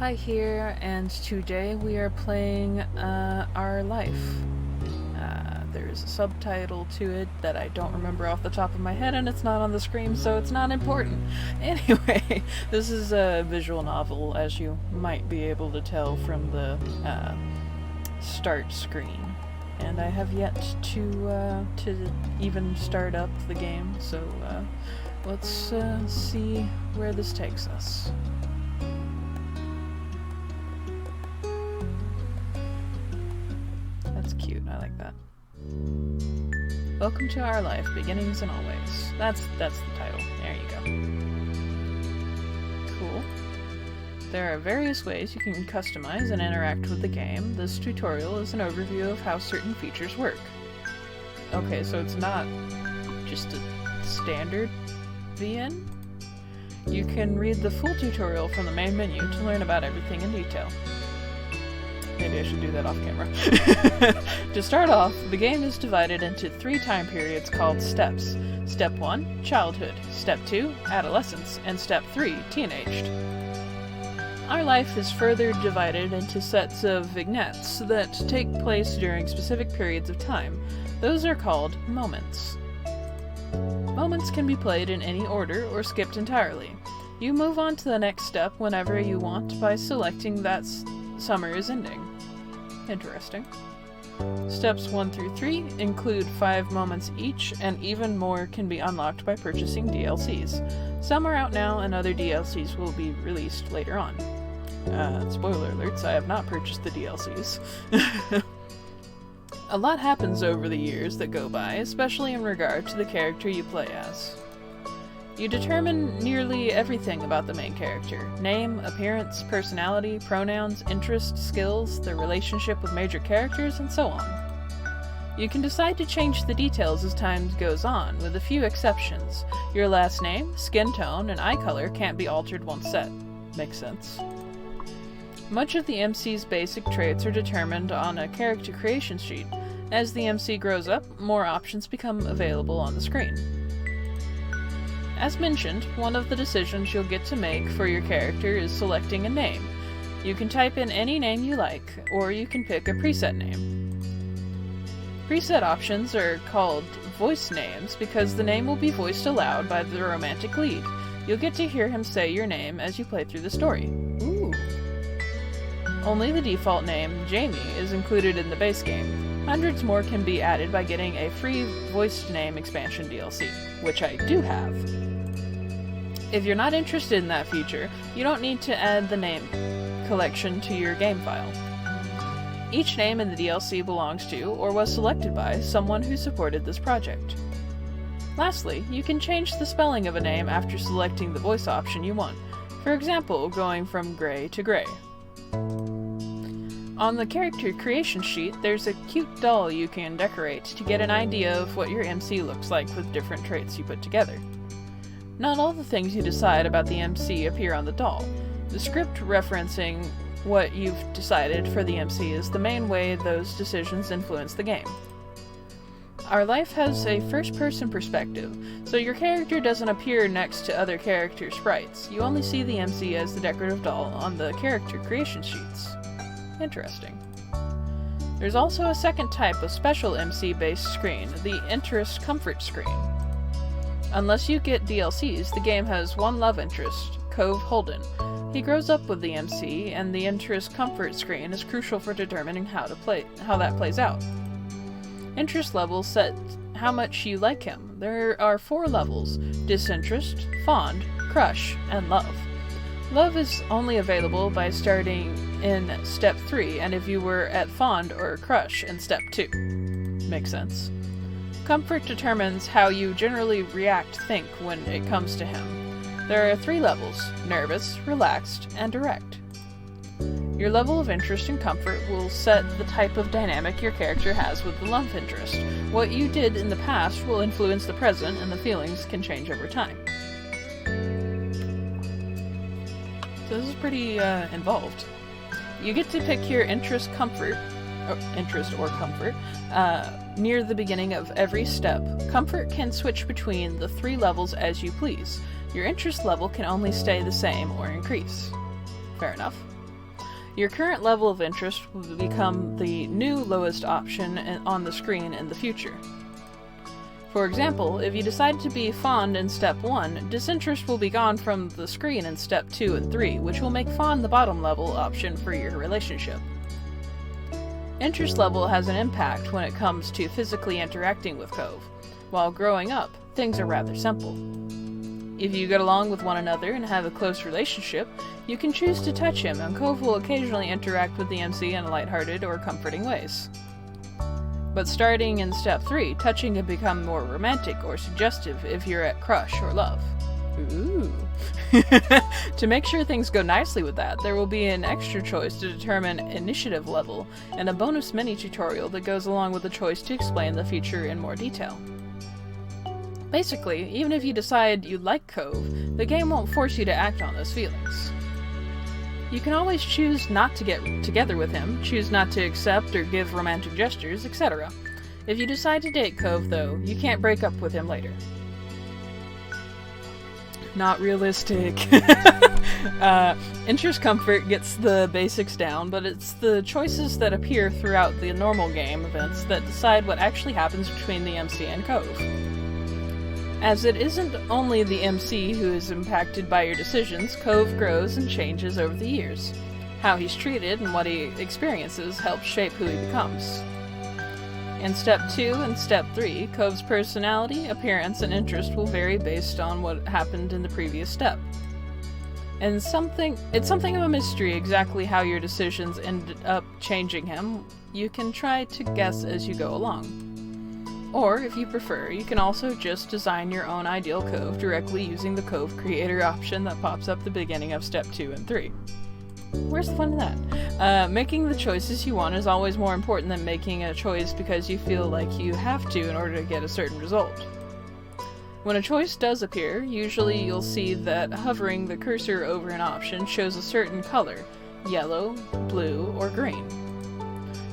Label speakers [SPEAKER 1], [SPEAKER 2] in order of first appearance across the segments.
[SPEAKER 1] Hi here, and today we are playing Our Life. There's a subtitle to it that I don't remember off the top of my head, and it's not on the screen, so it's not important. Anyway, this is a visual novel, as you might be able to tell from the start screen. And I have yet to even start up the game, so let's see where this takes us. That's cute, I like that. Welcome to Our Life, Beginnings and Always. That's the title. There you go. Cool. There are various ways you can customize and interact with the game. This tutorial is an overview of how certain features work. Okay, so it's not just a standard VN? You can read the full tutorial from the main menu to learn about everything in detail. Maybe I should do that off camera. To start off, the game is divided into 3 time periods called steps. Step 1, childhood. Step 2, adolescence. And Step 3, teenaged. Our life is further divided into sets of vignettes that take place during specific periods of time. Those are called moments. Moments can be played in any order or skipped entirely. You move on to the next step whenever you want by selecting that summer is ending. Interesting. Steps 1 through 3 include 5 moments each, and even more can be unlocked by purchasing DLCs. Some are out now, and other DLCs will be released later on. Spoiler alerts, I have not purchased the DLCs. A lot happens over the years that go by, especially in regard to the character you play as. You determine nearly everything about the main character: name, appearance, personality, pronouns, interests, skills, their relationship with major characters, and so on. You can decide to change the details as time goes on, with a few exceptions. Your last name, skin tone, and eye color can't be altered once set. Makes sense. Much of the MC's basic traits are determined on a character creation sheet. As the MC grows up, more options become available on the screen. As mentioned, one of the decisions you'll get to make for your character is selecting a name. You can type in any name you like, or you can pick a preset name. Preset options are called voice names because the name will be voiced aloud by the romantic lead. You'll get to hear him say your name as you play through the story. Ooh. Only the default name, Jamie, is included in the base game. Hundreds more can be added by getting a free voiced name expansion DLC, which I do have. If you're not interested in that feature, you don't need to add the name collection to your game file. Each name in the DLC belongs to, or was selected by, someone who supported this project. Lastly, you can change the spelling of a name after selecting the voice option you want, for example, going from gray to gray. On the character creation sheet, there's a cute doll you can decorate to get an idea of what your MC looks like with different traits you put together. Not all the things you decide about the MC appear on the doll. The script referencing what you've decided for the MC is the main way those decisions influence the game. Our Life has a first-person perspective, so your character doesn't appear next to other character sprites. You only see the MC as the decorative doll on the character creation sheets. Interesting. There's also a second type of special MC-based screen, the Interest Comfort screen. Unless you get DLCs, the game has one love interest, Cove Holden. He grows up with the MC, and the Interest Comfort screen is crucial for determining how that plays out. Interest levels set how much you like him. There are 4 levels: Disinterest, Fond, Crush, and Love. Love is only available by starting in Step 3, and if you were at Fond or Crush in Step 2. Makes sense. Comfort determines how you generally think when it comes to him. There are 3 levels: nervous, relaxed, and direct. Your level of interest and comfort will set the type of dynamic your character has with the love interest. What you did in the past will influence the present, and the feelings can change over time. So this is pretty involved. You get to pick your interest or comfort near the beginning of every step. Comfort can switch between the 3 levels as you please. Your interest level can only stay the same or increase. Fair enough. Your current level of interest will become the new lowest option on the screen in the future. For example, if you decide to be fond in Step 1, disinterest will be gone from the screen in Step 2 and 3, which will make fond the bottom level option for your relationship. Interest level has an impact when it comes to physically interacting with Cove. While growing up, things are rather simple. If you get along with one another and have a close relationship, you can choose to touch him, and Cove will occasionally interact with the MC in lighthearted or comforting ways. But starting in Step 3, touching can become more romantic or suggestive if you're at crush or love. Ooh. To make sure things go nicely with that, there will be an extra choice to determine initiative level, and a bonus mini-tutorial that goes along with the choice to explain the feature in more detail. Basically, even if you decide you like Cove, the game won't force you to act on those feelings. You can always choose not to get together with him, choose not to accept or give romantic gestures, etc. If you decide to date Cove, though, you can't break up with him later. Not realistic. Interest comfort gets the basics down, but it's the choices that appear throughout the normal game events that decide what actually happens between the MC and Cove. As it isn't only the MC who is impacted by your decisions, Cove grows and changes over the years. How he's treated and what he experiences helps shape who he becomes. In Step 2 and Step 3, Cove's personality, appearance, and interest will vary based on what happened in the previous step. And it's something of a mystery exactly how your decisions ended up changing him. You can try to guess as you go along. Or, if you prefer, you can also just design your own ideal Cove directly using the Cove Creator option that pops up at the beginning of Step 2 and 3. Where's the fun in that? Making the choices you want is always more important than making a choice because you feel like you have to in order to get a certain result. When a choice does appear, usually you'll see that hovering the cursor over an option shows a certain color, yellow, blue, or green.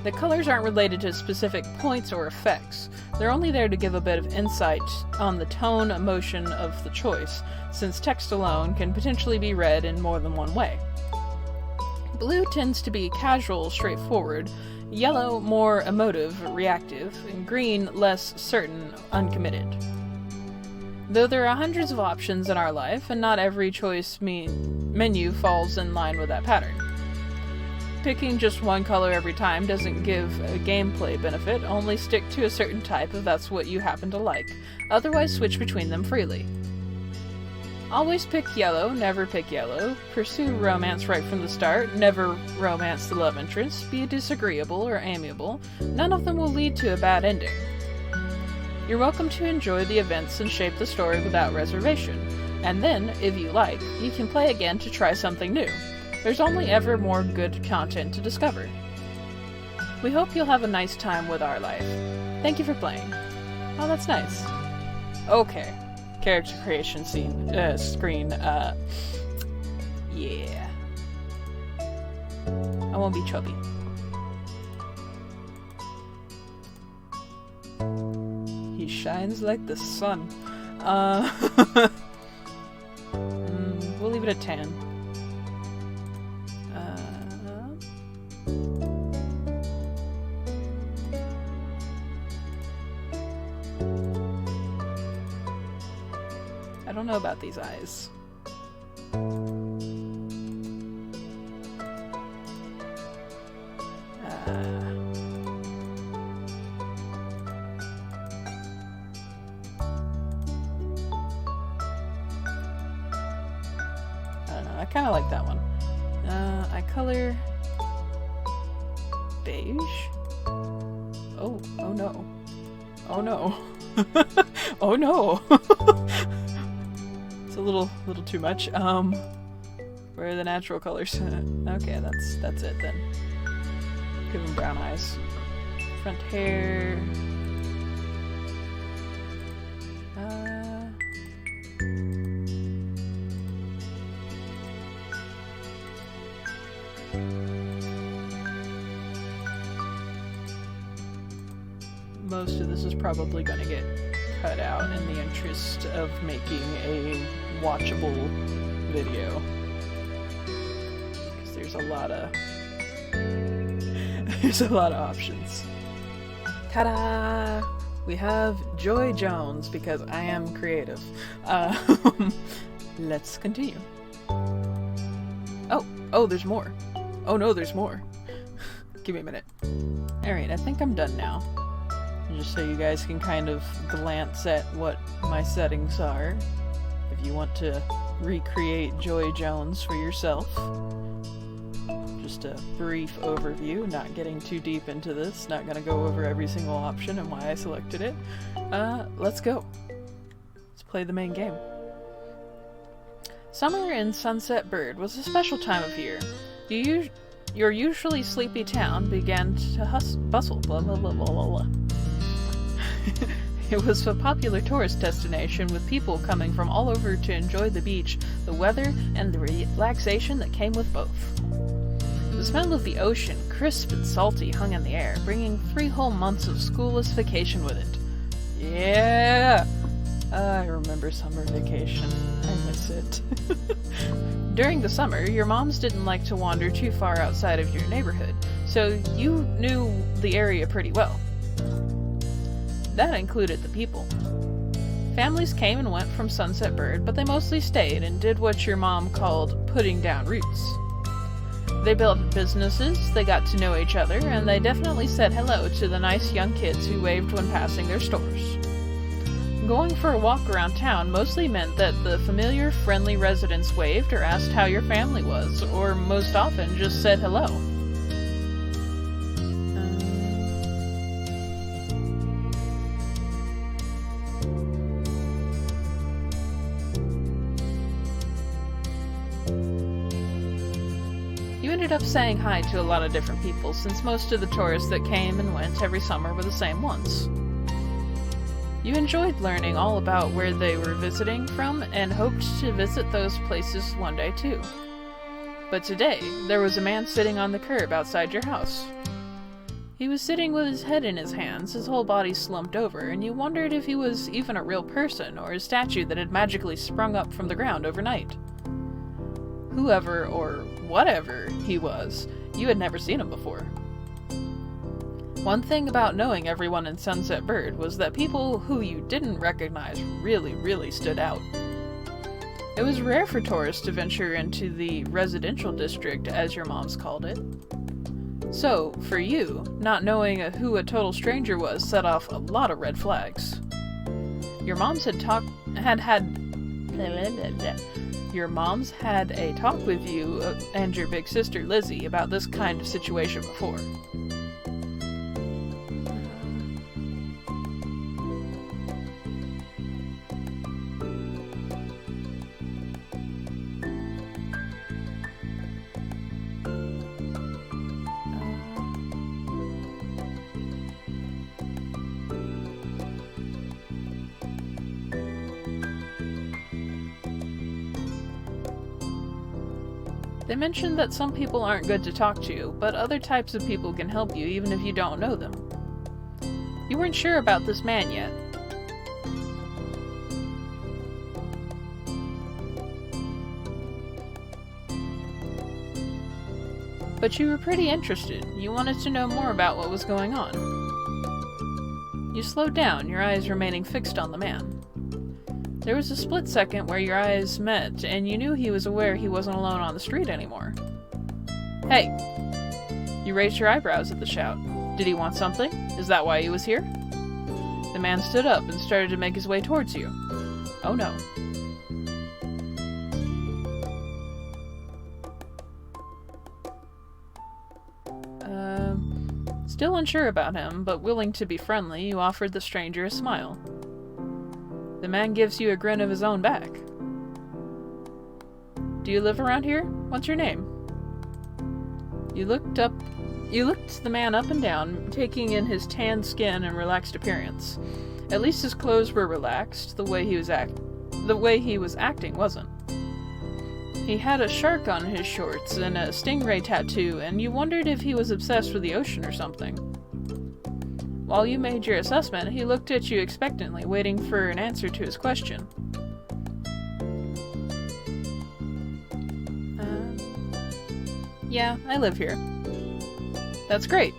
[SPEAKER 1] The colors aren't related to specific points or effects. They're only there to give a bit of insight on the tone, emotion of the choice, since text alone can potentially be read in more than one way. Blue tends to be casual, straightforward, yellow more emotive, reactive, and green less certain, uncommitted. Though there are hundreds of options in our life, and not every choice menu falls in line with that pattern. Picking just one color every time doesn't give a gameplay benefit, only stick to a certain type if that's what you happen to like, otherwise switch between them freely. Always pick yellow, never pick yellow, pursue romance right from the start, never romance the love interest, be disagreeable or amiable, none of them will lead to a bad ending. You're welcome to enjoy the events and shape the story without reservation, and then, if you like, you can play again to try something new. There's only ever more good content to discover. We hope you'll have a nice time with our life. Thank you for playing. Oh, that's nice. Okay. Character creation screen. Yeah. I won't be chubby. He shines like the sun. We'll leave it at 10. I don't know about these eyes. I don't know, I kind of like that one. I color beige? Oh no. Oh no. Oh no. It's a little too much. Where are the natural colors? Okay, that's it then. Give him brown eyes. Front hair. Most of this is probably going to get cut out in the interest of making a watchable video. Because there's a lot of There's a lot of options. Ta-da! We have Joy Jones, because I am creative. Let's continue. Oh, there's more. Oh no, there's more. Give me a minute. Alright, I think I'm done now. Just so you guys can kind of glance at what my settings are. If you want to recreate Joy Jones for yourself. Just a brief overview, not getting too deep into this, not gonna go over every single option and why I selected it. Let's go. Let's play the main game. Summer in Sunset Bird was a special time of year. Your usually sleepy town began to bustle, blah blah blah blah blah. It was a popular tourist destination with people coming from all over to enjoy the beach, the weather, and the relaxation that came with both. The smell of the ocean, crisp and salty, hung in the air, bringing 3 whole months of schoolless vacation with it. Yeah! I remember summer vacation. I miss it. During the summer, your moms didn't like to wander too far outside of your neighborhood, so you knew the area pretty well. That included the people. Families came and went from Sunset Bird, but they mostly stayed and did what your mom called putting down roots. They built businesses, they got to know each other, and they definitely said hello to the nice young kids who waved when passing their stores. Going for a walk around town mostly meant that the familiar, friendly residents waved or asked how your family was, or most often just said hello. You ended up saying hi to a lot of different people, since most of the tourists that came and went every summer were the same ones. You enjoyed learning all about where they were visiting from and hoped to visit those places one day too. But today, there was a man sitting on the curb outside your house. He was sitting with his head in his hands, his whole body slumped over, and you wondered if he was even a real person or a statue that had magically sprung up from the ground overnight. Whoever or whatever he was, you had never seen him before. One thing about knowing everyone in Sunset Bird was that people who you didn't recognize really stood out. It was rare for tourists to venture into the residential district, as your moms called it. So, for you, not knowing who a total stranger was set off a lot of red flags. Your moms had a talk with you and your big sister Lizzie about this kind of situation before. They mentioned that some people aren't good to talk to, but other types of people can help you even if you don't know them. You weren't sure about this man yet. But you were pretty interested. You wanted to know more about what was going on. You slowed down, your eyes remaining fixed on the man. There was a split second where your eyes met, and you knew he was aware he wasn't alone on the street anymore. Hey! You raised your eyebrows at the shout. Did he want something? Is that why he was here? The man stood up and started to make his way towards you. Oh no. Still unsure about him, but willing to be friendly, you offered the stranger a smile. The man gives you a grin of his own back. Do you live around here? What's your name? You looked the man up and down, taking in his tanned skin and relaxed appearance. At least his clothes were relaxed, the way he was acting wasn't. He had a shark on his shorts and a stingray tattoo, and you wondered if he was obsessed with the ocean or something. While you made your assessment, he looked at you expectantly, waiting for an answer to his question. Yeah, I live here. That's great.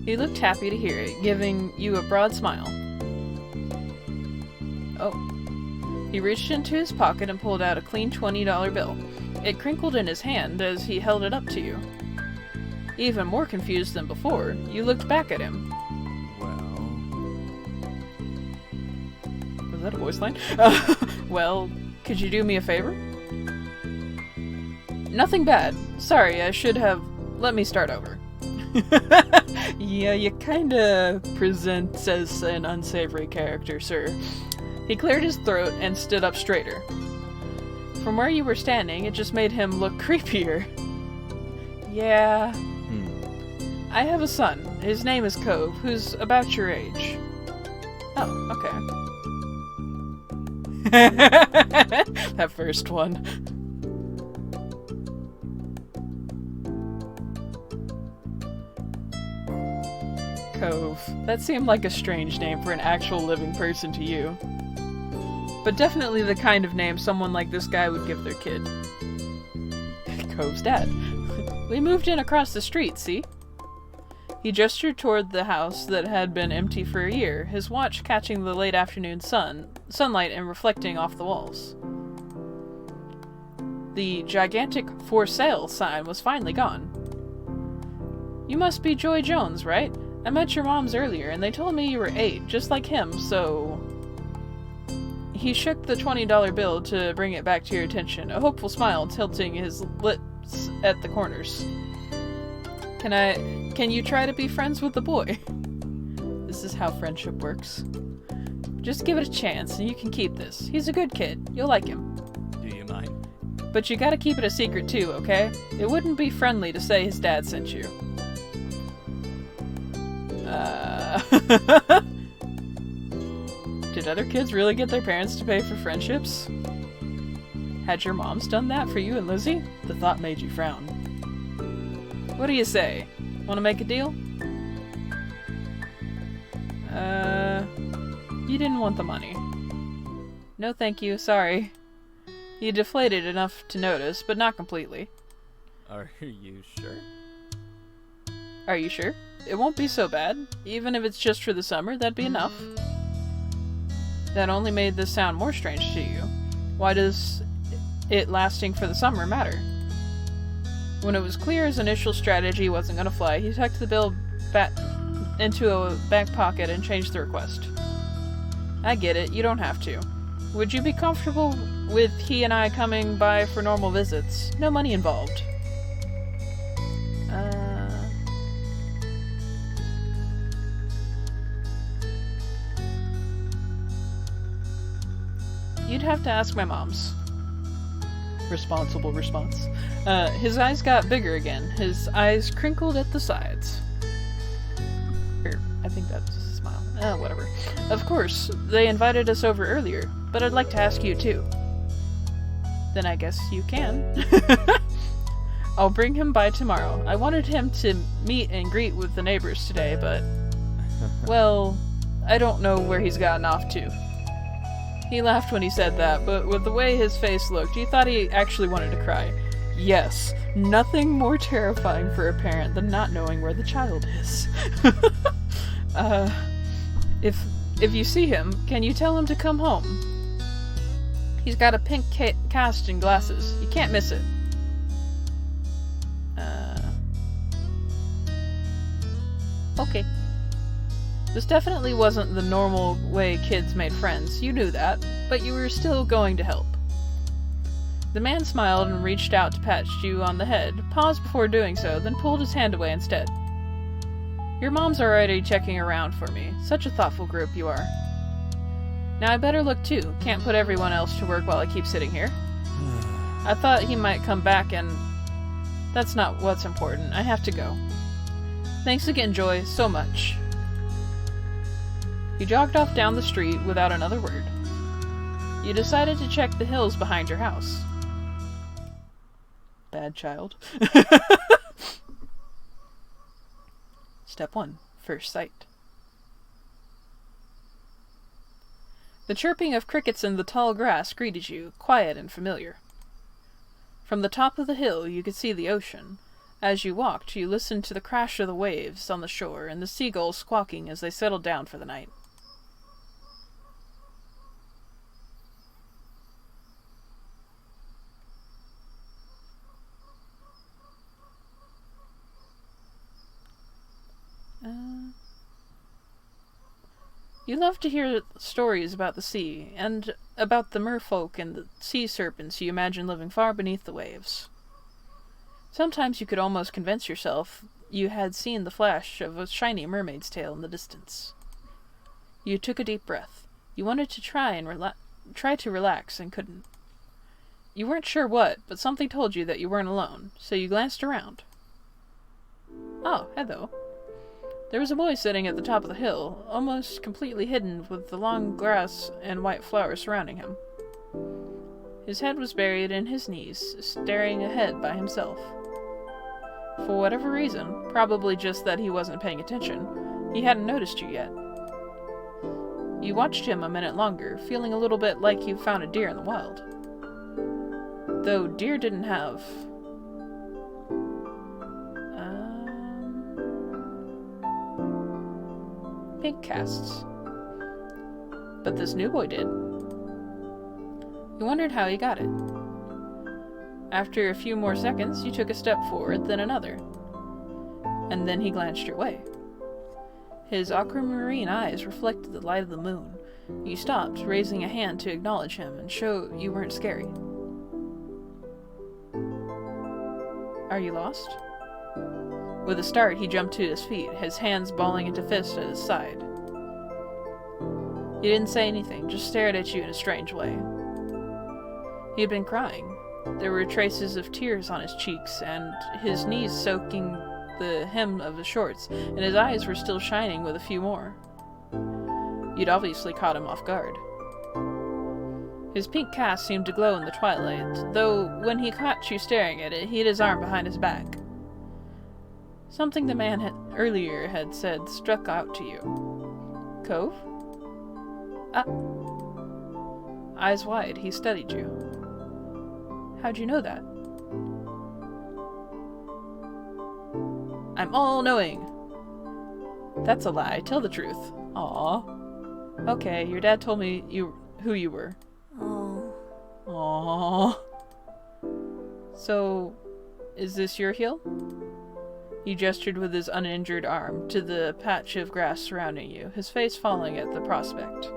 [SPEAKER 1] He looked happy to hear it, giving you a broad smile. Oh. He reached into his pocket and pulled out a clean $20 bill. It crinkled in his hand as he held it up to you. Even more confused than before, you looked back at him.
[SPEAKER 2] Well...
[SPEAKER 1] Was that a voice line? Well, could you do me a favor? Nothing bad. Sorry, I should have... Let me start over. Yeah, you kinda present as an unsavory character, sir. He cleared his throat and stood up straighter. From where you were standing, it just made him look creepier. Yeah. I have a son. His name is Cove, who's about your age. Oh, okay. That first one. Cove. That seemed like a strange name for an actual living person to you. But definitely the kind of name someone like this guy would give their kid. Cove's dad. We moved in across the street, see? He gestured toward the house that had been empty for a year, his watch catching the late afternoon sunlight and reflecting off the walls. The gigantic "For Sale" sign was finally gone. You must be Joy Jones, right? I met your moms earlier, and they told me you were 8, just like him, so... He shook the $20 bill to bring it back to your attention, a hopeful smile tilting his lips at the corners. Can you try to be friends with the boy? This is how friendship works. Just give it a chance, and you can keep this. He's a good kid. You'll like him.
[SPEAKER 2] Do you mind?
[SPEAKER 1] But you gotta keep it a secret too, okay? It wouldn't be friendly to say his dad sent you. Did other kids really get their parents to pay for friendships? Had your moms done that for you and Lizzie? The thought made you frown. What do you say? Want to make a deal? You didn't want the money. No thank you, sorry. You deflated enough to notice, but not completely.
[SPEAKER 2] Are you sure?
[SPEAKER 1] Are you sure? It won't be so bad. Even if it's just for the summer, that'd be enough. That only made this sound more strange to you. Why does it lasting for the summer matter? When it was clear his initial strategy wasn't going to fly, he tucked the bill back into a back pocket and changed the request. I get it, you don't have to. Would you be comfortable with he and I coming by for normal visits? No money involved. You'd have to ask my mom's. Responsible response. His eyes got bigger again. His eyes crinkled at the sides. I think that's a smile. Whatever. Of course, they invited us over earlier, but I'd like to ask you too. Then I guess you can. I'll bring him by tomorrow. I wanted him to meet and greet with the neighbors today, but... well, I don't know where he's gotten off to. He laughed when he said that, but with the way his face looked, you thought he actually wanted to cry. Yes, nothing more terrifying for a parent than not knowing where the child is. If you see him, can you tell him to come home? He's got a pink cast and glasses. You can't miss it. Okay. This definitely wasn't the normal way kids made friends. You knew that, but you were still going to help. The man smiled and reached out to pat you on the head, paused before doing so, then pulled his hand away instead. Your mom's already checking around for me. Such a thoughtful group you are. Now I better look too. Can't put everyone else to work while I keep sitting here. I thought he might come back and... That's not what's important. I have to go. Thanks again, Joy, so much. You jogged off down the street without another word. You decided to check the hills behind your house. Bad child. Step 1. First sight. The chirping of crickets in the tall grass greeted you, quiet and familiar. From the top of the hill you could see the ocean, As you walked, you listened to the crash of the waves on the shore and the seagulls squawking as they settled down for the night. You love to hear stories about the sea, and about the merfolk and the sea serpents you imagine living far beneath the waves. Sometimes you could almost convince yourself you had seen the flash of a shiny mermaid's tail in the distance. You took a deep breath. You wanted to try to relax and couldn't. You weren't sure what, but something told you that you weren't alone, so you glanced around. Oh, hello. There was a boy sitting at the top of the hill, almost completely hidden with the long grass and white flowers surrounding him. His head was buried in his knees, staring ahead by himself. For whatever reason, probably just that he wasn't paying attention, he hadn't noticed you yet. You watched him a minute longer, feeling a little bit like you found a deer in the wild. Though deer didn't have... pink casts. But this new boy did. You wondered how he got it. After a few more seconds, you took a step forward, then another. And then he glanced your way. His aquamarine eyes reflected the light of the moon. You stopped, raising a hand to acknowledge him and show you weren't scary. Are you lost? With a start, he jumped to his feet, his hands balling into fists at his side. He didn't say anything, just stared at you in a strange way. He had been crying. There were traces of tears on his cheeks, and his knees soaking the hem of his shorts, and his eyes were still shining with a few more. You'd obviously caught him off guard. His pink cast seemed to glow in the twilight, though when he caught you staring at it, he had his arm behind his back. Something the man earlier had said struck out to you. Cove? Ah. Eyes wide, he studied you. How'd you know that? I'm all-knowing. That's a lie. Tell the truth. Aw. Okay, your dad told me who you were.
[SPEAKER 3] Oh.
[SPEAKER 1] Aww. So, is this your hill? He gestured with his uninjured arm to the patch of grass surrounding you, his face falling at the prospect.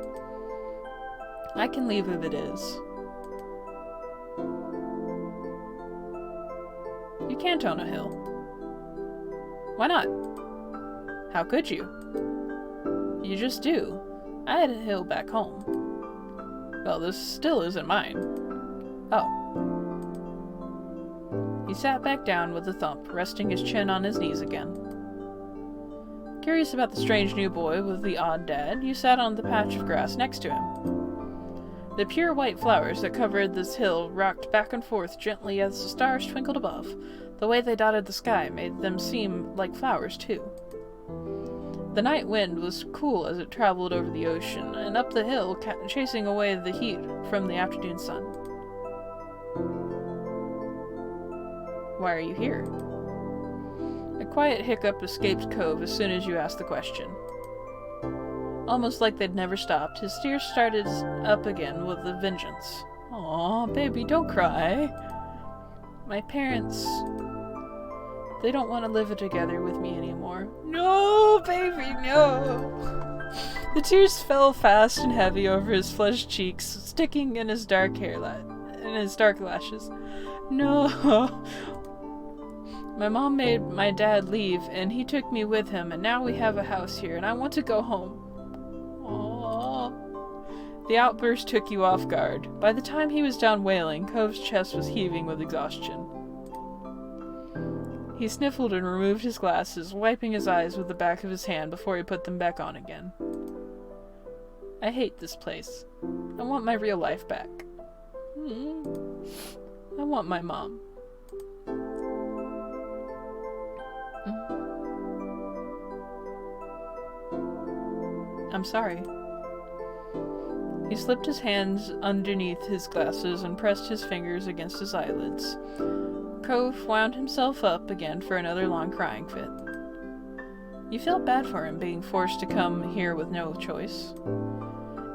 [SPEAKER 1] I can leave if it is. You can't own a hill. Why not? How could you? You just do. I had a hill back home. Well, this still isn't mine. Oh. He sat back down with a thump, resting his chin on his knees again. Curious about the strange new boy with the odd dad, you sat on the patch of grass next to him. The pure white flowers that covered this hill rocked back and forth gently as the stars twinkled above. The way they dotted the sky made them seem like flowers, too. The night wind was cool as it traveled over the ocean and up the hill, chasing away the heat from the afternoon sun. Why are you here? A quiet hiccup escaped Cove as soon as you asked the question. Almost like they'd never stopped, his tears started up again with a vengeance. Aw, baby, don't cry. My parents... they don't want to live together with me anymore. No, baby, no! The tears fell fast and heavy over his flushed cheeks, sticking in his dark dark lashes. No! My mom made my dad leave, and he took me with him, and now we have a house here, and I want to go home. Aww. The outburst took you off guard. By the time he was done wailing, Cove's chest was heaving with exhaustion. He sniffled and removed his glasses, wiping his eyes with the back of his hand before he put them back on again. I hate this place. I want my real life back. I want my mom. I'm sorry. He slipped his hands underneath his glasses and pressed his fingers against his eyelids. Cove wound himself up again for another long crying fit. You felt bad for him being forced to come here with no choice.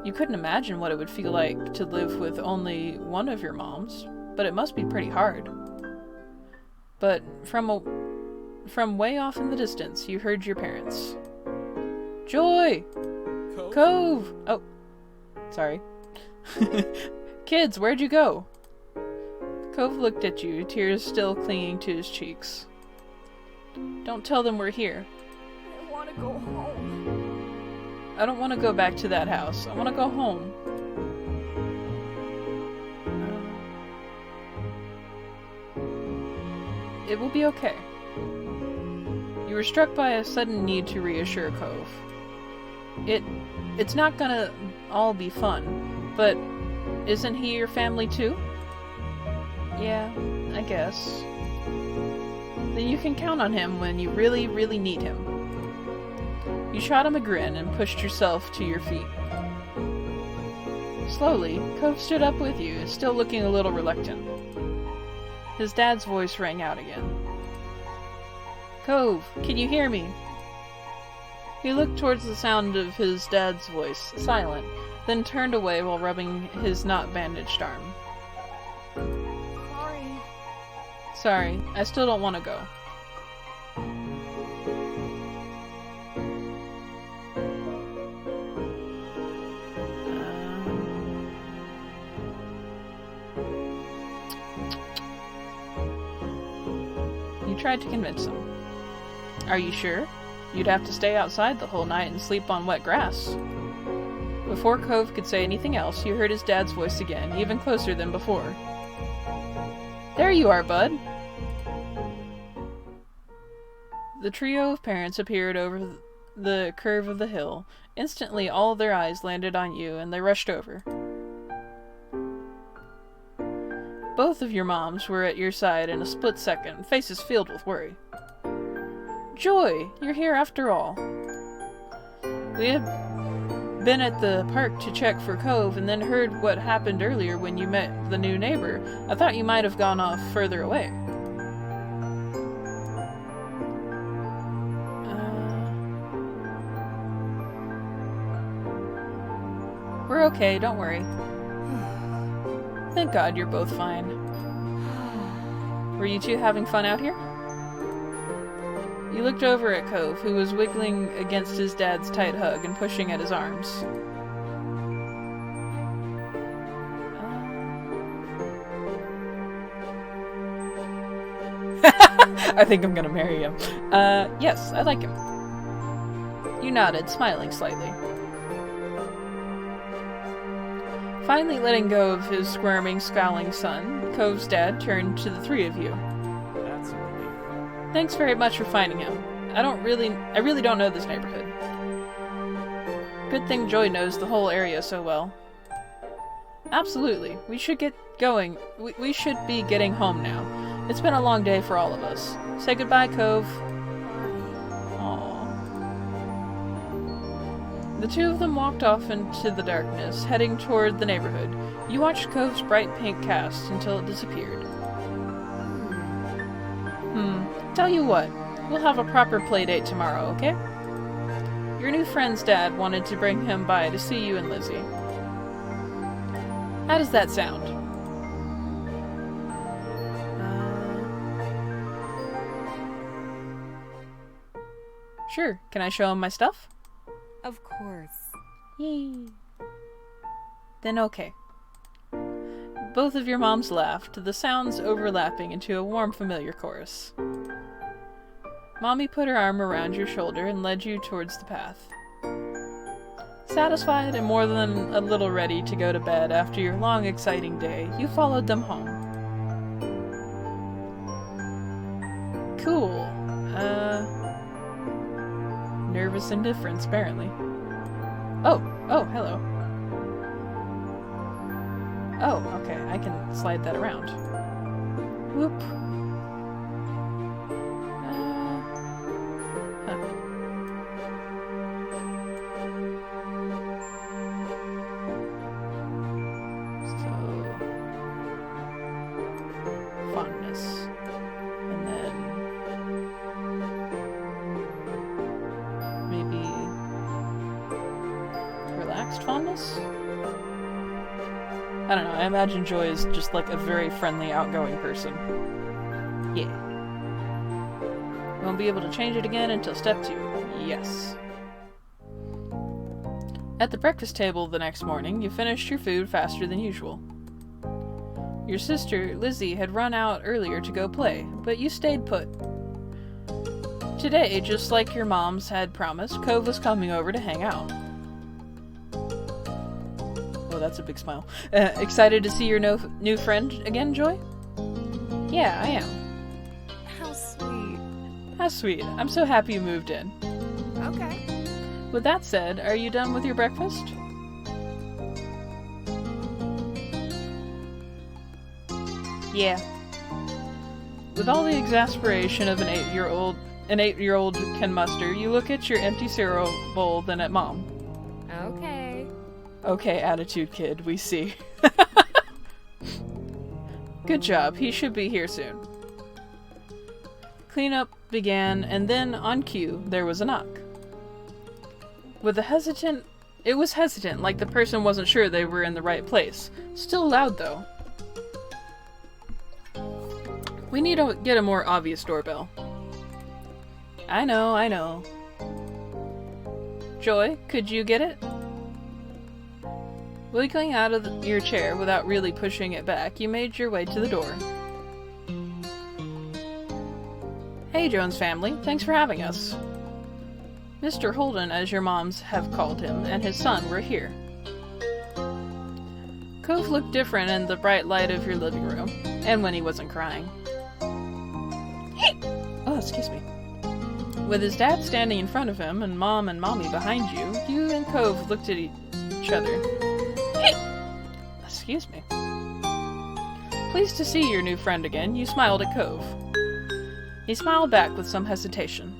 [SPEAKER 1] You couldn't imagine what it would feel like to live with only one of your moms, but it must be pretty hard. But from way off in the distance, you heard your parents. Joy! Cove! Oh, sorry. Kids, where'd you go? Cove looked at you, tears still clinging to his cheeks. Don't tell them we're here.
[SPEAKER 3] I want to go home.
[SPEAKER 1] I don't want to go back to that house. I want to go home. It will be okay. You were struck by a sudden need to reassure Cove. It's not gonna all be fun, but isn't he your family too? Yeah, I guess. Then you can count on him when you really, really need him. You shot him a grin and pushed yourself to your feet. Slowly, Cove stood up with you, still looking a little reluctant. His dad's voice rang out again. Cove, can you hear me? He looked towards the sound of his dad's voice, silent, then turned away while rubbing his not bandaged arm. Sorry, I still don't want to go. You tried to convince him. Are you sure? You'd have to stay outside the whole night and sleep on wet grass. Before Cove could say anything else, you heard his dad's voice again, even closer than before. There you are, bud! The trio of parents appeared over the curve of the hill. Instantly, all of their eyes landed on you, and they rushed over. Both of your moms were at your side in a split second, faces filled with worry. Joy, you're here after all. We had been at the park to check for Cove and then heard what happened earlier when you met the new neighbor. I thought you might have gone off further away. We're okay, don't worry. Thank God you're both fine. Were you two having fun out here? You looked over at Cove, who was wiggling against his dad's tight hug and pushing at his arms. I think I'm gonna marry him. Yes, I like him. You nodded, smiling slightly. Finally letting go of his squirming, scowling son, Cove's dad turned to the three of you.
[SPEAKER 2] That's a relief.
[SPEAKER 1] Thanks very much for finding him. I really don't know this neighborhood. Good thing Joy knows the whole area so well. Absolutely. We should get going. We should be getting home now. It's been a long day for all of us. Say goodbye, Cove. Aww. The two of them walked off into the darkness, heading toward the neighborhood. You watched Cove's bright pink cast until it disappeared. Tell you what, we'll have a proper play date tomorrow, okay? Your new friend's dad wanted to bring him by to see you and Lizzie. How does that sound? Sure. Can I show him my stuff?
[SPEAKER 3] Of course.
[SPEAKER 1] Yay. Then okay. Both of your moms laughed, the sounds overlapping into a warm, familiar chorus. Mommy put her arm around your shoulder and led you towards the path. Satisfied and more than a little ready to go to bed after your long, exciting day, you followed them home. Cool. Nervous indifference, apparently. Oh, hello. Oh, okay, I can slide that around. Whoop. Fondness. nice. I don't know, I imagine Joy is just like a very friendly, outgoing person. Yeah. Won't be able to change it again until step 2. Yes. At the breakfast table the next morning, you finished your food faster than usual. Your sister, Lizzie, had run out earlier to go play, but you stayed put. Today, just like your moms had promised, Cove was coming over to hang out. Oh, that's a big smile. Excited to see your new friend again, Joy? Yeah, I am.
[SPEAKER 3] How sweet.
[SPEAKER 1] How sweet. I'm so happy you moved in.
[SPEAKER 3] Okay.
[SPEAKER 1] With that said, are you done with your breakfast? Yeah. With all the exasperation of an 8-year-old can muster, you look at your empty cereal bowl, then at Mom.
[SPEAKER 3] Okay.
[SPEAKER 1] Okay, attitude kid, we see. Good job, he should be here soon. Cleanup began, and then, on cue, there was a knock. It was hesitant, like the person wasn't sure they were in the right place. Still loud, though. We need to get a more obvious doorbell. I know. Joy, could you get it? Wiggling out of your chair without really pushing it back, you made your way to the door. Hey, Jones family, thanks for having us. Mr. Holden, as your moms have called him, and his son were here. Cove looked different in the bright light of your living room, and when he wasn't crying. Oh, excuse me. With his dad standing in front of him, and Mom and Mommy behind you, you and Cove looked at each other. Excuse me. Pleased to see your new friend again, you smiled at Cove. He smiled back with some hesitation.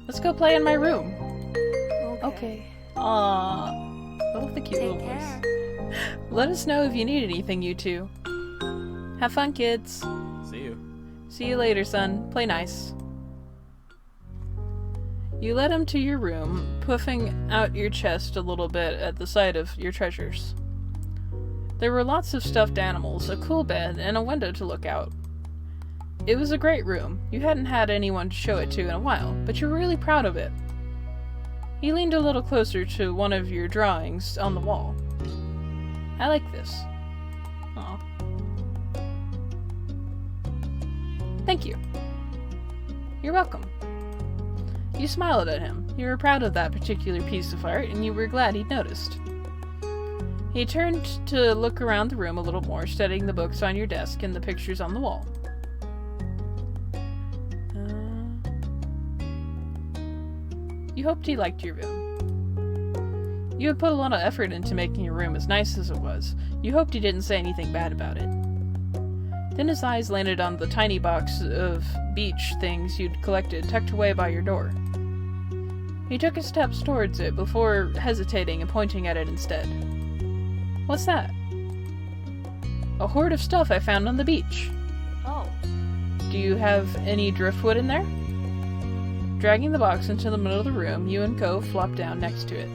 [SPEAKER 1] Let's go play in my room. Okay. Aww. Oh, the cute little voice. Let us know if you need anything, you two. Have fun, kids.
[SPEAKER 2] See you.
[SPEAKER 1] See you later, son. Play nice. You led him to your room, puffing out your chest a little bit at the sight of your treasures. There were lots of stuffed animals, a cool bed, and a window to look out. It was a great room. You hadn't had anyone to show it to in a while, but you were really proud of it. He leaned a little closer to one of your drawings on the wall. I like this. Aw. Thank you. You're welcome. You smiled at him. You were proud of that particular piece of art, and you were glad he'd noticed. He turned to look around the room a little more, studying the books on your desk and the pictures on the wall. You hoped he liked your room. You had put a lot of effort into making your room as nice as it was. You hoped he didn't say anything bad about it. Then his eyes landed on the tiny box of beach things you'd collected tucked away by your door. He took his steps towards it before hesitating and pointing at it instead. What's that? A hoard of stuff I found on the beach.
[SPEAKER 3] Oh.
[SPEAKER 1] Do you have any driftwood in there? Dragging the box into the middle of the room, you and Cove flopped down next to it.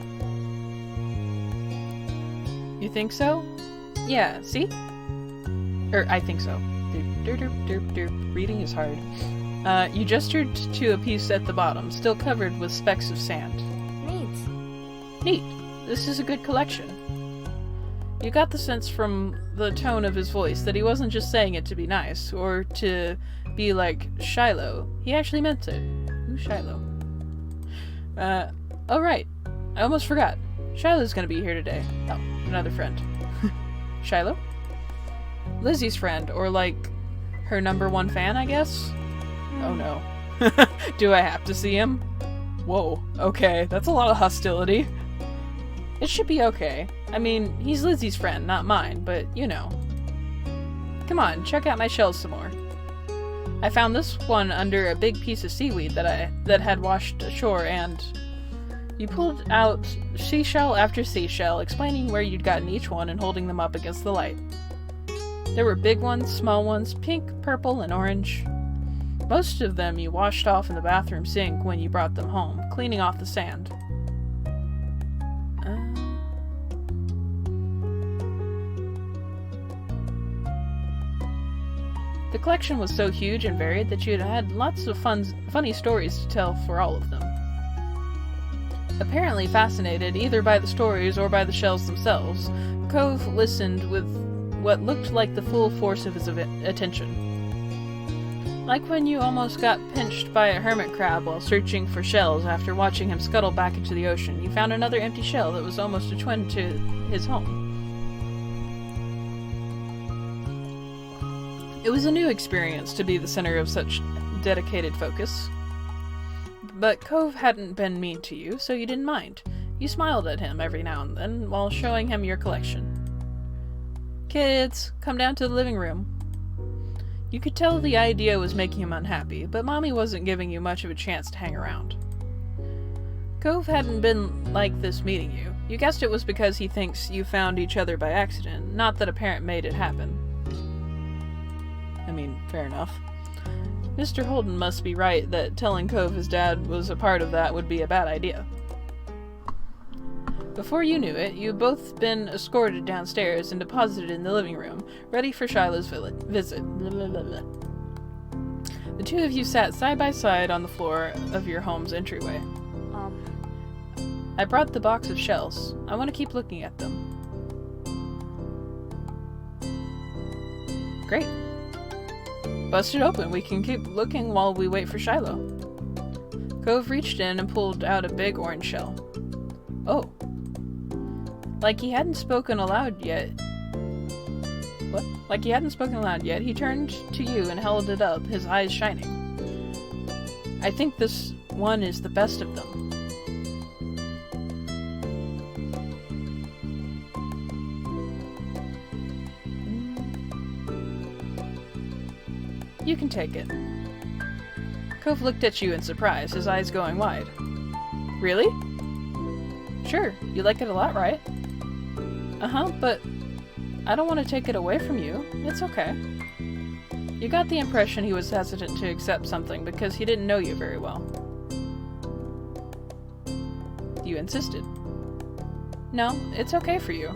[SPEAKER 1] You think so? Yeah, see? I think so. Reading is hard. You gestured to a piece at the bottom, still covered with specks of sand. Neat. This is a good collection. You got the sense from the tone of his voice that he wasn't just saying it to be nice, or to be like Shiloh. He actually meant it. Who's Shiloh? Oh right. I almost forgot. Shiloh's gonna be here today. Oh, another friend. Shiloh? Lizzie's friend, or like, her #1 fan, I guess? Oh no. Do I have to see him? Whoa, okay, that's a lot of hostility. It should be okay. I mean, he's Lizzie's friend, not mine, but you know. Come on, check out my shells some more. I found this one under a big piece of seaweed that had washed ashore, and you pulled out seashell after seashell, explaining where you'd gotten each one and holding them up against the light. There were big ones, small ones, pink, purple, and orange. Most of them you washed off in the bathroom sink when you brought them home, cleaning off the sand. The collection was so huge and varied that you had lots of funny stories to tell for all of them. Apparently fascinated either by the stories or by the shells themselves, Cove listened with what looked like the full force of his attention. Like when you almost got pinched by a hermit crab while searching for shells after watching him scuttle back into the ocean, you found another empty shell that was almost a twin to his home. It was a new experience to be the center of such dedicated focus. But Cove hadn't been mean to you, so you didn't mind. You smiled at him every now and then while showing him your collection. "Kids, come down to the living room." You could tell the idea was making him unhappy, but Mommy wasn't giving you much of a chance to hang around. Cove hadn't been like this meeting you. You guessed it was because he thinks you found each other by accident, not that a parent made it happen. I mean, fair enough. Mr. Holden must be right that telling Cove his dad was a part of that would be a bad idea. Before you knew it, you'd both been escorted downstairs and deposited in the living room, ready for Shiloh's visit. Blah, blah, blah. The two of you sat side by side on the floor of your home's entryway. I brought the box of shells. I want to keep looking at them. Great. Bust it open. We can keep looking while we wait for Shiloh. Cove reached in and pulled out a big orange shell. Oh. Like he hadn't spoken aloud yet. What? Like he hadn't spoken aloud yet, he turned to you and held it up, his eyes shining. I think this one is the best of them. You can take it. Cove looked at you in surprise, his eyes going wide. Really? Sure, you like it a lot, right? Uh-huh, but I don't want to take it away from you. It's okay. You got the impression he was hesitant to accept something because he didn't know you very well. You insisted. No, it's okay for you.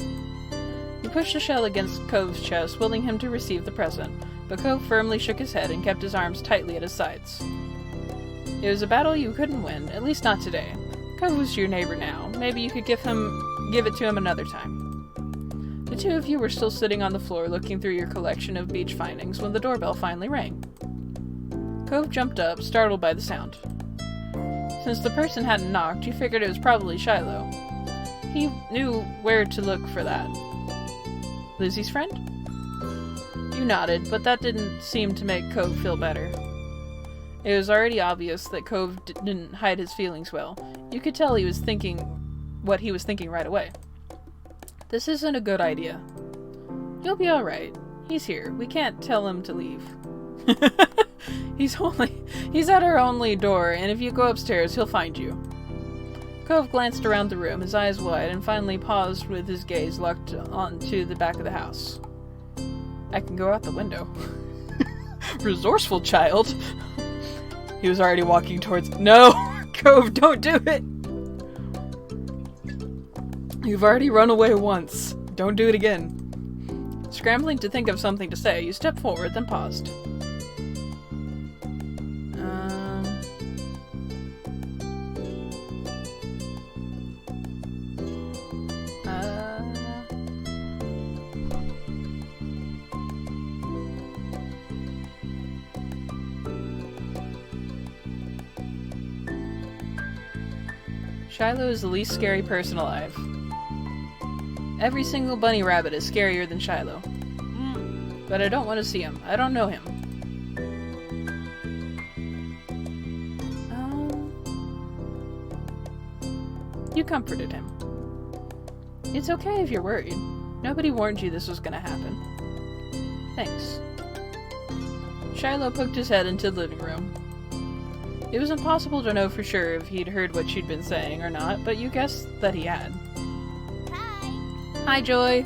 [SPEAKER 1] You pushed a shell against Cove's chest, willing him to receive the present, but Cove firmly shook his head and kept his arms tightly at his sides. It was a battle you couldn't win, at least not today. Cove was your neighbor now. Maybe you could give it to him another time. The two of you were still sitting on the floor looking through your collection of beach findings when the doorbell finally rang. Cove jumped up, startled by the sound. Since the person hadn't knocked, you figured it was probably Shiloh. He knew where to look for that. Lizzie's friend? You nodded, but that didn't seem to make Cove feel better. It was already obvious that Cove didn't hide his feelings well. You could tell he was thinking what he was thinking right away. This isn't a good idea. You'll be alright. He's here. We can't tell him to leave. He's at our only door, and if you go upstairs, he'll find you. Cove glanced around the room, his eyes wide, and finally paused with his gaze locked onto the back of the house. I can go out the window. Resourceful child. He was already walking towards— No! Cove, don't do it! You've already run away once. Don't do it again. Scrambling to think of something to say, you stepped forward, then paused. Shiloh is the least scary person alive. Every single bunny rabbit is scarier than Shiloh. But I don't want to see him. I don't know him. You comforted him. It's okay if you're worried. Nobody warned you this was gonna happen. Thanks. Shiloh poked his head into the living room. It was impossible to know for sure if he'd heard what she'd been saying or not, but you guessed that he had. Hi, Joy.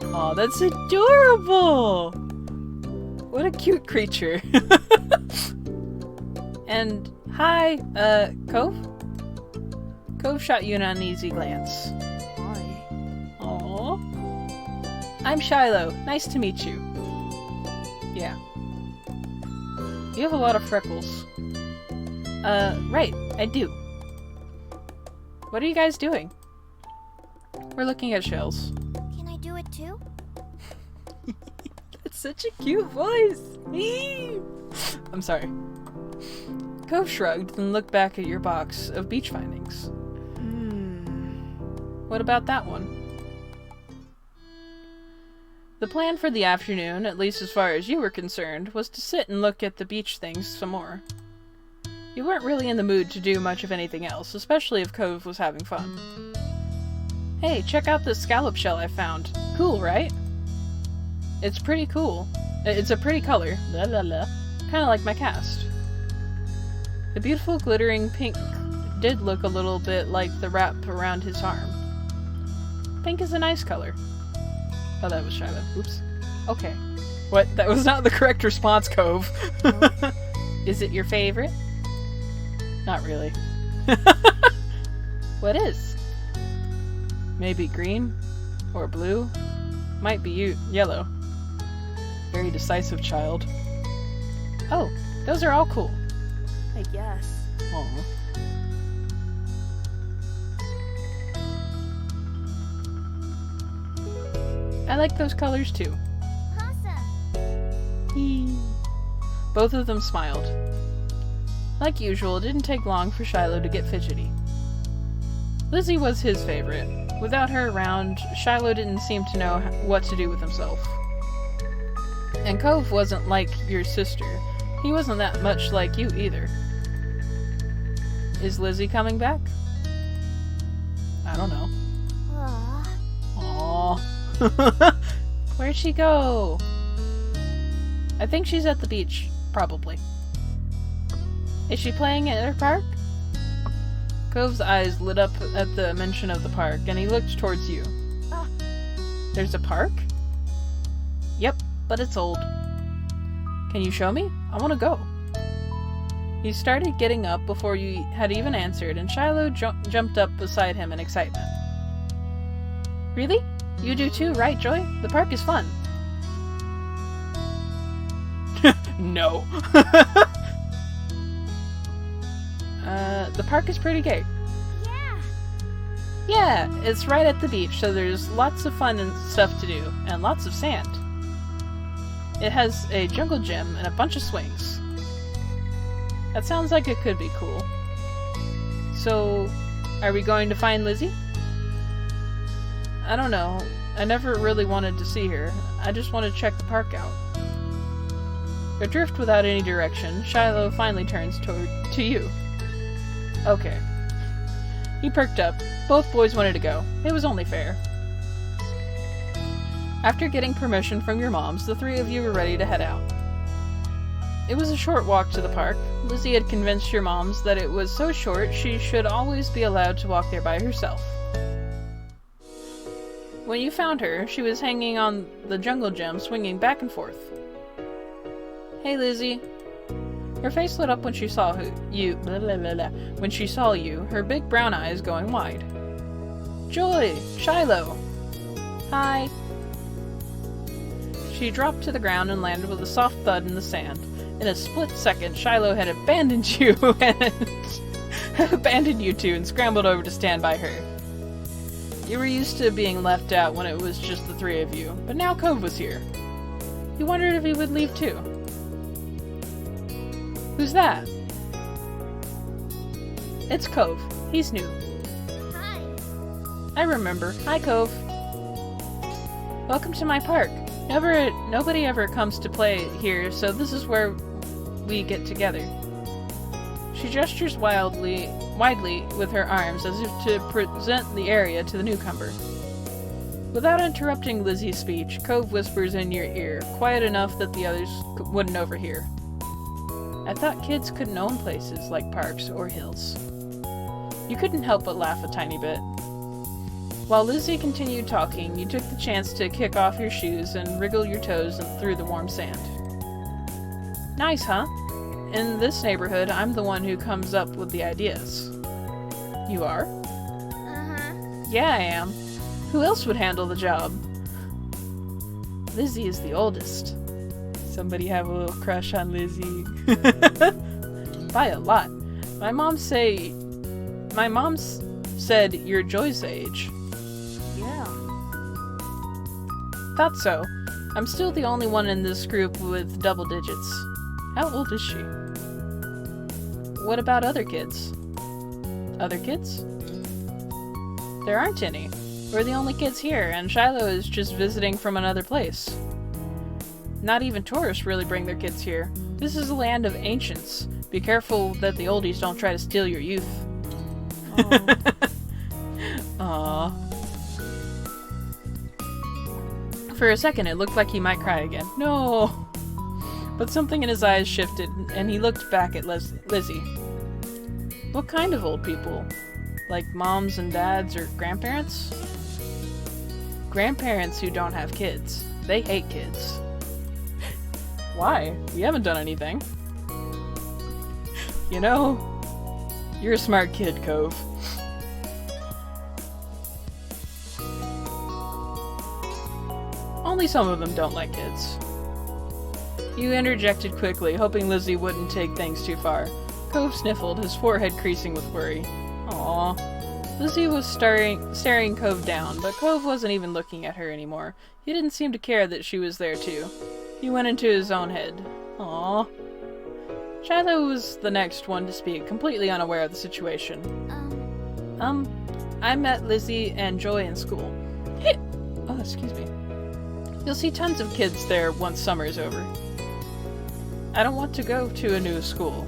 [SPEAKER 1] Aw, that's adorable! What a cute creature. And, hi, Cove? Cove shot you an uneasy glance.
[SPEAKER 3] Hi.
[SPEAKER 1] Aww. I'm Shiloh. Nice to meet you. Yeah. You have a lot of freckles. Right, I do. What are you guys doing? We're looking at shells.
[SPEAKER 3] Can I do it too?
[SPEAKER 1] That's such a cute voice! I'm sorry. Cove shrugged and looked back at your box of beach findings. What about that one? The plan for the afternoon, at least as far as you were concerned, was to sit and look at the beach things some more. You weren't really in the mood to do much of anything else, especially if Cove was having fun. Hey, check out this scallop shell I found. Cool, right? It's pretty cool. It's a pretty color. La la la. Kinda like my cast. The beautiful glittering pink did look a little bit like the wrap around his arm. Pink is a nice color. Oh, that was Shiloh. Oops. Okay. What? That was not the correct response, Cove. Is it your favorite? Not really. What is? Maybe green? Or blue? Might be yellow. Very decisive child. Oh, those are all cool.
[SPEAKER 3] I guess.
[SPEAKER 1] Aw. I like those colors too.
[SPEAKER 3] Awesome.
[SPEAKER 1] Both of them smiled. Like usual, it didn't take long for Shiloh to get fidgety. Lizzie was his favorite. Without her around, Shiloh didn't seem to know what to do with himself. And Cove wasn't like your sister. He wasn't that much like you either. Is Lizzie coming back? I don't know. Aww. Where'd she go? I think she's at the beach, probably. Is she playing at her park? Cove's eyes lit up at the mention of the park, and he looked towards you. There's a park? Yep, but it's old. Can you show me? I want to go. He started getting up before you had even answered, and Shiloh jumped up beside him in excitement. Really? You do too, right, Joy? The park is fun. No. The park is pretty gay.
[SPEAKER 3] Yeah.
[SPEAKER 1] Yeah, it's right at the beach, so there's lots of fun and stuff to do, and lots of sand. It has a jungle gym and a bunch of swings. That sounds like it could be cool. So, are we going to find Lizzie? I don't know. I never really wanted to see her. I just want to check the park out. Adrift without any direction, Shiloh finally turns to you. Okay. He perked up. Both boys wanted to go. It was only fair. After getting permission from your moms, the three of you were ready to head out. It was a short walk to the park. Lizzie had convinced your moms that it was so short she should always be allowed to walk there by herself. When you found her, she was hanging on the jungle gym, swinging back and forth. Hey, Lizzie. Her face lit up when she saw you. Blah, blah, blah, blah. When she saw you, her big brown eyes going wide. Joy! Shiloh! Hi! She dropped to the ground and landed with a soft thud in the sand. In a split second, Shiloh had abandoned you and abandoned you two and scrambled over to stand by her. You were used to being left out when it was just the three of you, but now Cove was here. You wondered if he would leave too. Who's that? It's Cove. He's new.
[SPEAKER 3] Hi.
[SPEAKER 1] I remember. Hi, Cove. Welcome to my park. Nobody ever comes to play here, so this is where we get together. She gestures widely with her arms as if to present the area to the newcomer. Without interrupting Lizzie's speech, Cove whispers in your ear, quiet enough that the others wouldn't overhear. I thought kids couldn't own places like parks or hills. You couldn't help but laugh a tiny bit. While Lizzie continued talking, you took the chance to kick off your shoes and wriggle your toes through the warm sand. Nice, huh? In this neighborhood, I'm the one who comes up with the ideas. You are?
[SPEAKER 3] Uh-huh.
[SPEAKER 1] Yeah, I am. Who else would handle the job? Lizzie is the oldest. somebody have a little crush on Lizzie. By a lot. My mom said you're Joy's age.
[SPEAKER 3] Yeah.
[SPEAKER 1] Thought so. I'm still the only one in this group with double digits. How old is she? What about other kids? Other kids? There aren't any. We're the only kids here, and Shiloh is just visiting from another place. Not even tourists really bring their kids here. This is a land of ancients. Be careful that the oldies don't try to steal your youth. Aww. For a second, it looked like he might cry again. No! But something in his eyes shifted, and he looked back at Lizzie. What kind of old people? Like moms and dads or grandparents? Grandparents who don't have kids. They hate kids. Why? We haven't done anything. You know, you're a smart kid, Cove. Only some of them don't like kids. You interjected quickly, hoping Lizzie wouldn't take things too far. Cove sniffled, his forehead creasing with worry. Aww. Lizzie was staring Cove down, but Cove wasn't even looking at her anymore. He didn't seem to care that she was there too. He went into his own head. Aww. Shiloh was the next one to speak, completely unaware of the situation. I met Lizzie and Joy in school. Hey! Oh, excuse me. You'll see tons of kids there once summer's over. I don't want to go to a new school.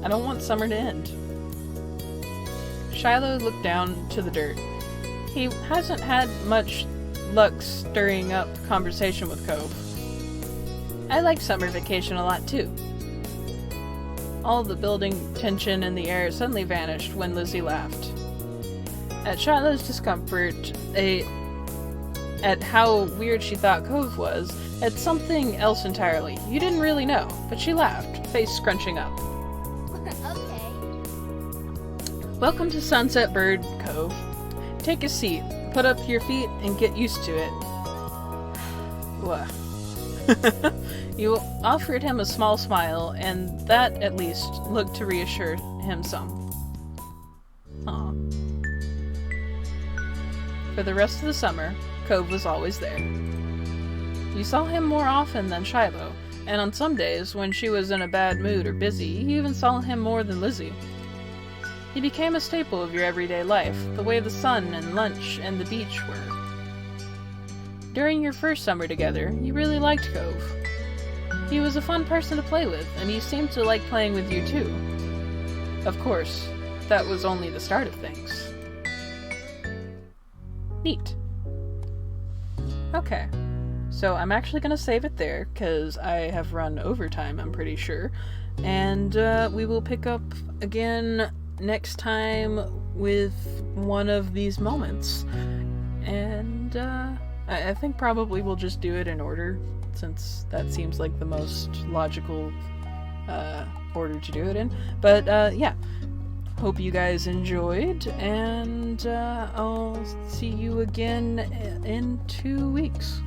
[SPEAKER 1] I don't want summer to end. Shiloh looked down to the dirt. He hasn't had much luck stirring up conversation with Cove. I like summer vacation a lot too. All the building tension in the air suddenly vanished when Lizzie laughed. At Shiloh's discomfort, at how weird she thought Cove was, at something else entirely. You didn't really know, but she laughed, face scrunching up.
[SPEAKER 3] Okay.
[SPEAKER 1] Welcome to Sunset Bird Cove. Take a seat, put up your feet, and get used to it. You offered him a small smile, and that, at least, looked to reassure him some. Aw. For the rest of the summer, Cove was always there. You saw him more often than Shiloh, and on some days, when she was in a bad mood or busy, you even saw him more than Lizzie. He became a staple of your everyday life, the way the sun and lunch and the beach were. During your first summer together, you really liked Cove. He was a fun person to play with, and he seemed to like playing with you too. Of course, that was only the start of things. Neat. Okay, so I'm actually going to save it there, because I have run overtime, I'm pretty sure. And we will pick up again next time with one of these moments. And I think probably we'll just do it in order, since that seems like the most logical order to do it in. But yeah, hope you guys enjoyed, and I'll see you again in 2 weeks.